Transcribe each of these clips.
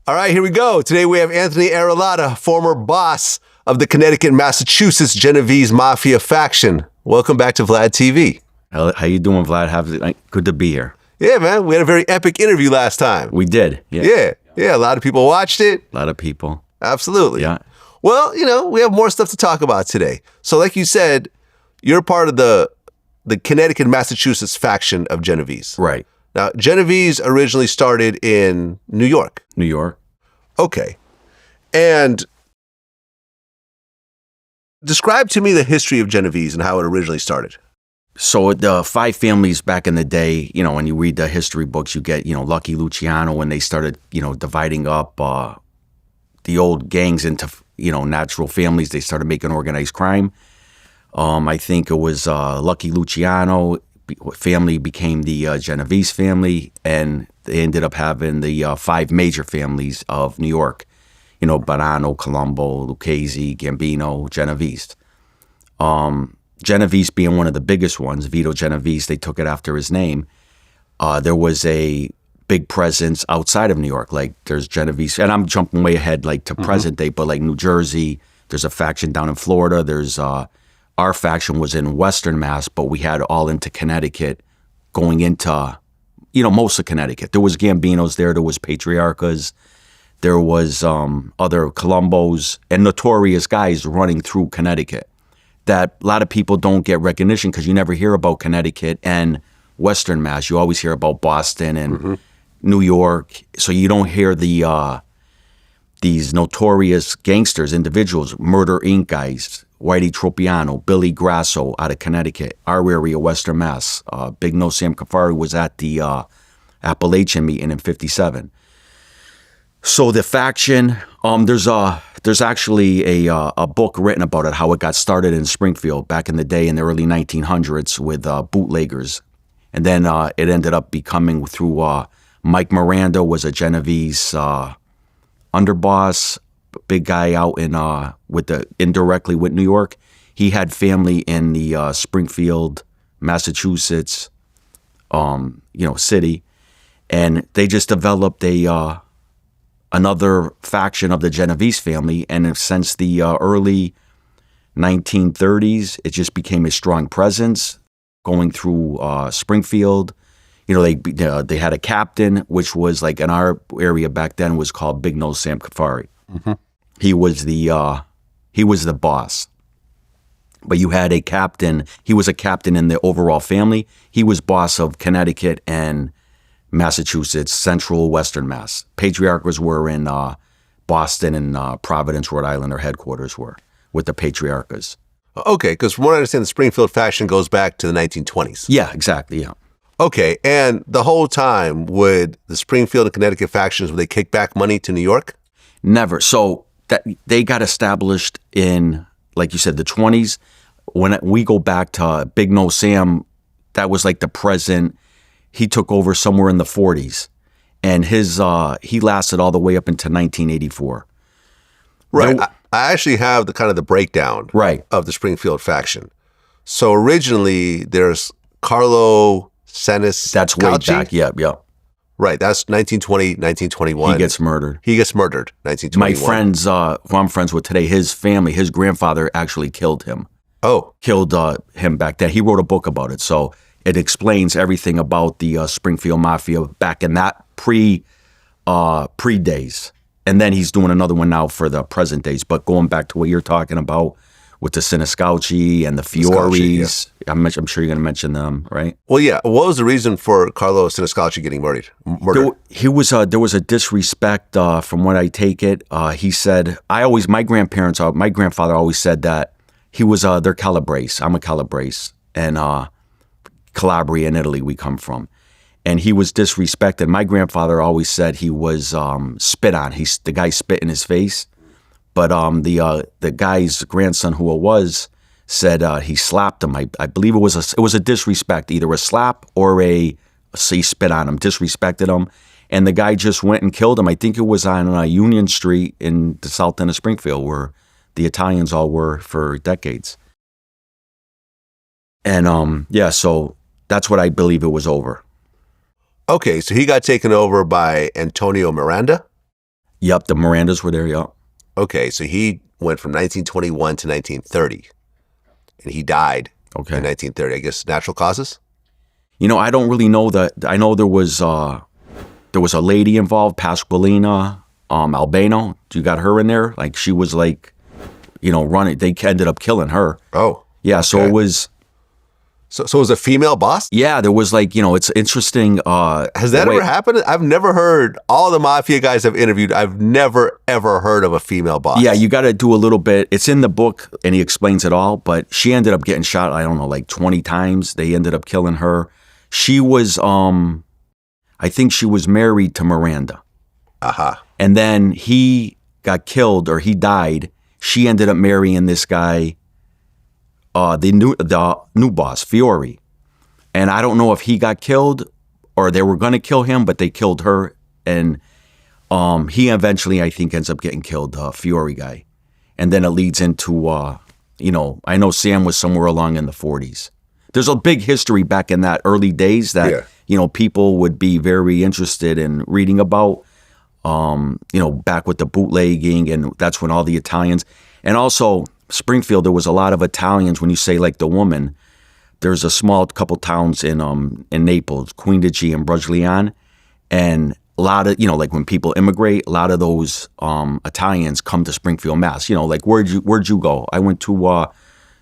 All right, here we go. Today we have Anthony Arillotta, former boss of the Connecticut-Massachusetts Genovese Mafia faction. Welcome back to Vlad TV. How you doing, Vlad? Good to be here. Yeah, man. We had a very epic interview last time. We did. Yeah. A lot of people watched it. A lot of people. Absolutely. Yeah. Well, we have more stuff to talk about today. So like you said, you're part of the Connecticut-Massachusetts faction of Genovese. Right. Now, Genovese originally started in New York. New York. Okay. And describe to me the history of Genovese and how it originally started. So the five families back in the day, when you read the history books, you get, Lucky Luciano, when they started, dividing up the old gangs into, natural families. They started making organized crime. I think it was Lucky Luciano family became the Genovese family, and they ended up having the five major families of New York, Bonanno, Colombo, Lucchese, Gambino, Genovese. Genovese being one of the biggest ones, Vito Genovese, they took it after his name. There was a big presence outside of New York, like there's Genovese, and I'm jumping way ahead to present day, but like New Jersey, there's a faction down in Florida, there's our faction was in Western Mass, but we had all into Connecticut, going into, most of Connecticut. There was Gambinos there was Patriarchas, there was other Colombos, and notorious guys running through Connecticut that a lot of people don't get recognition because you never hear about Connecticut and Western Mass. You always hear about Boston and New York, so you don't hear these notorious gangsters, individuals, Murder Inc. guys, Whitey Tropiano, Billy Grasso out of Connecticut, our area, Western Mass. Big No Sam Kafari was at the Appalachian meeting in '57. So the faction, there's actually a book written about it, how it got started in Springfield back in the day in the early 1900s with bootleggers. And then it ended up becoming through Mike Miranda was a Genovese underboss, big guy out in indirectly with New York. He had family in the Springfield, Massachusetts, city, and they just developed another faction of the Genovese family. And since the early 1930s, it just became a strong presence going through Springfield. They had a captain, which was like in our area back then was called Big Nose Sam Kafari. He was the boss. But you had a captain. He was a captain in the overall family. He was boss of Connecticut and Massachusetts, Central, Western Mass. Patriarchas were in Boston and Providence, Rhode Island. Their headquarters were with the Patriarchas. Okay, because from what I understand, the Springfield faction goes back to the 1920s. Yeah, exactly, yeah. Okay, and the whole time, would the Springfield and Connecticut factions, would they kick back money to New York? Never. So that they got established in, like you said, the 20s. When we go back to Big No Sam, that was like the present. He took over somewhere in the 40s, and he lasted all the way up into 1984. Right. I actually have the breakdown of the Springfield faction. So originally, there's Carlo Senis. That's way back. Yeah. Right. That's 1920, 1921. He gets murdered. 1921. My friends, who I'm friends with today, his family, his grandfather actually killed him. Oh. Killed him back then. He wrote a book about it. So it explains everything about the Springfield Mafia back in that pre days. And then he's doing another one now for the present days. But going back to what you're talking about with the Siniscalchi and the Fioris, yeah. I'm sure you're going to mention them, right? Well, yeah. What was the reason for Carlo Siniscalchi getting murdered? There was a disrespect, from what I take it. He said, my grandfather always said that he was, they're Calabrese. I'm a Calabrese. And Calabria in Italy we come from. And he was disrespected. My grandfather always said he was spit on. The guy spit in his face. But the guy's grandson, who it was, said he slapped him. I believe it was a disrespect, either a slap or he spit on him, disrespected him. And the guy just went and killed him. I think it was on Union Street in the south end of Springfield, where the Italians all were for decades. And so that's what I believe it was over. Okay, so he got taken over by Antonio Miranda? Yep, the Mirandas were there, yep. Okay, so he went from 1921 to 1930, and he died in 1930. I guess natural causes? I don't really know that. I know there was a lady involved, Pasqualina Albano. You got her in there? Like, she was like, running. They ended up killing her. Oh. Yeah, so it was... So it was a female boss? Yeah, there was like, it's interesting. Has that ever happened? I've never heard, all the Mafia guys I've interviewed, I've never, ever heard of a female boss. Yeah, you got to do a little bit. It's in the book and he explains it all, but she ended up getting shot, I don't know, like 20 times. They ended up killing her. She was, I think she was married to Miranda. And then he got killed or he died. She ended up marrying this guy, the new boss, Fiore. And I don't know if he got killed or they were going to kill him, but they killed her. And he eventually, I think, ends up getting killed, Fiore guy. And then it leads into, I know Sam was somewhere along in the 40s. There's a big history back in that early days that, people would be very interested in reading about, back with the bootlegging. And that's when all the Italians, and also Springfield, there was a lot of Italians. When you say like the woman, there's a small couple towns in Naples, Quindici and Brugliano, and a lot of, like when people immigrate, a lot of those Italians come to Springfield, Mass. Like where'd you go? I went to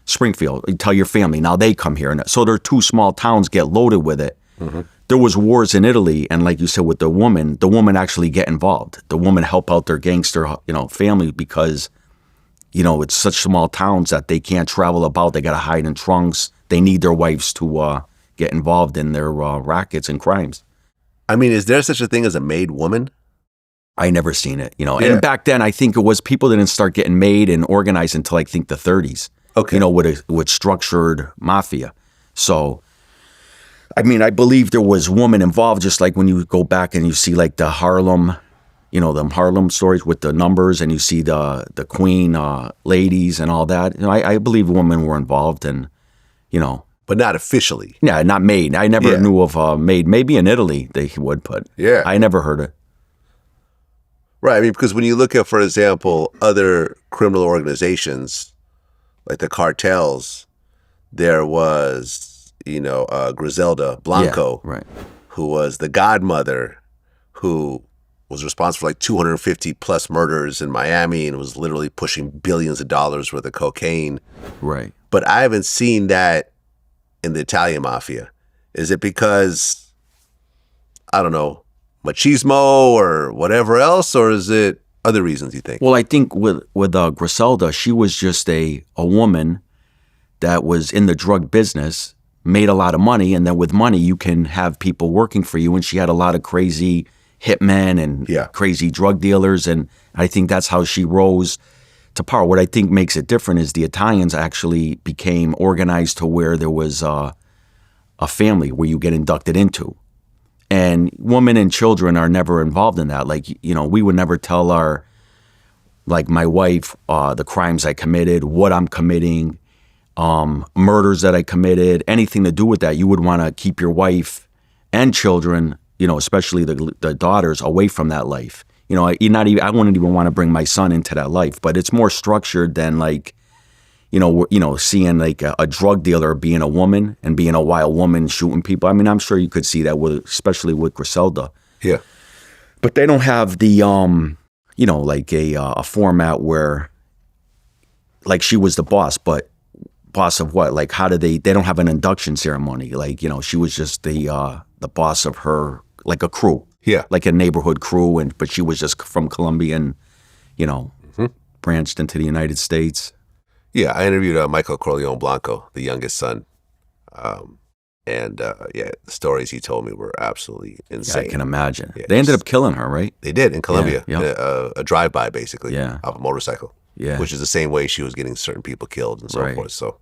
Springfield. You tell your family. Now they come here, and so their two small towns get loaded with it. Mm-hmm. There was wars in Italy, and like you said, with the woman actually get involved. The woman help out their gangster, family because. It's such small towns that they can't travel about. They got to hide in trunks. They need their wives to get involved in their rackets and crimes. I mean, is there such a thing as a made woman? I never seen it, And back then, I think it was people didn't start getting made and organized until I think the 30s. Okay. With structured mafia. So, I mean, I believe there was woman involved, just like when you go back and you see like the Harlem... them Harlem stories with the numbers, and you see the Queen ladies and all that. I believe women were involved, and but not officially. Yeah, not made. I never knew of made. Maybe in Italy they would, but I never heard it. Right. I mean, because when you look at, for example, other criminal organizations like the cartels, there was Griselda Blanco, who was the godmother, who was responsible for like 250 plus murders in Miami and was literally pushing billions of dollars worth of cocaine. Right. But I haven't seen that in the Italian Mafia. Is it because, I don't know, machismo or whatever else, or is it other reasons you think? Well, I think with Griselda, she was just a woman that was in the drug business, made a lot of money, and then with money you can have people working for you, and she had a lot of crazy hitmen and crazy drug dealers, and I think that's how she rose to power. What I think makes it different is the Italians actually became organized to where there was a family where you get inducted into, and women and children are never involved in that. Like, we would never tell my wife the crimes I committed, what I'm committing, murders that I committed, anything to do with that. You would want to keep your wife and children, especially the daughters, away from that life. I wouldn't even want to bring my son into that life, but it's more structured than like, seeing like a drug dealer being a woman and being a wild woman shooting people. I mean, I'm sure you could see that especially with Griselda. Yeah. But they don't have the, like a format where like she was the boss, but boss of what? Like, how do they don't have an induction ceremony. Like, she was just the boss of her, like a crew, like a neighborhood crew, but she was just from Colombia and, branched into the United States. Yeah, I interviewed Michael Corleone Blanco, the youngest son, and the stories he told me were absolutely insane. Yeah, I can imagine. Yeah, they ended up killing her, right? They did in Colombia, a drive-by basically, off a motorcycle, which is the same way she was getting certain people killed and so forth. So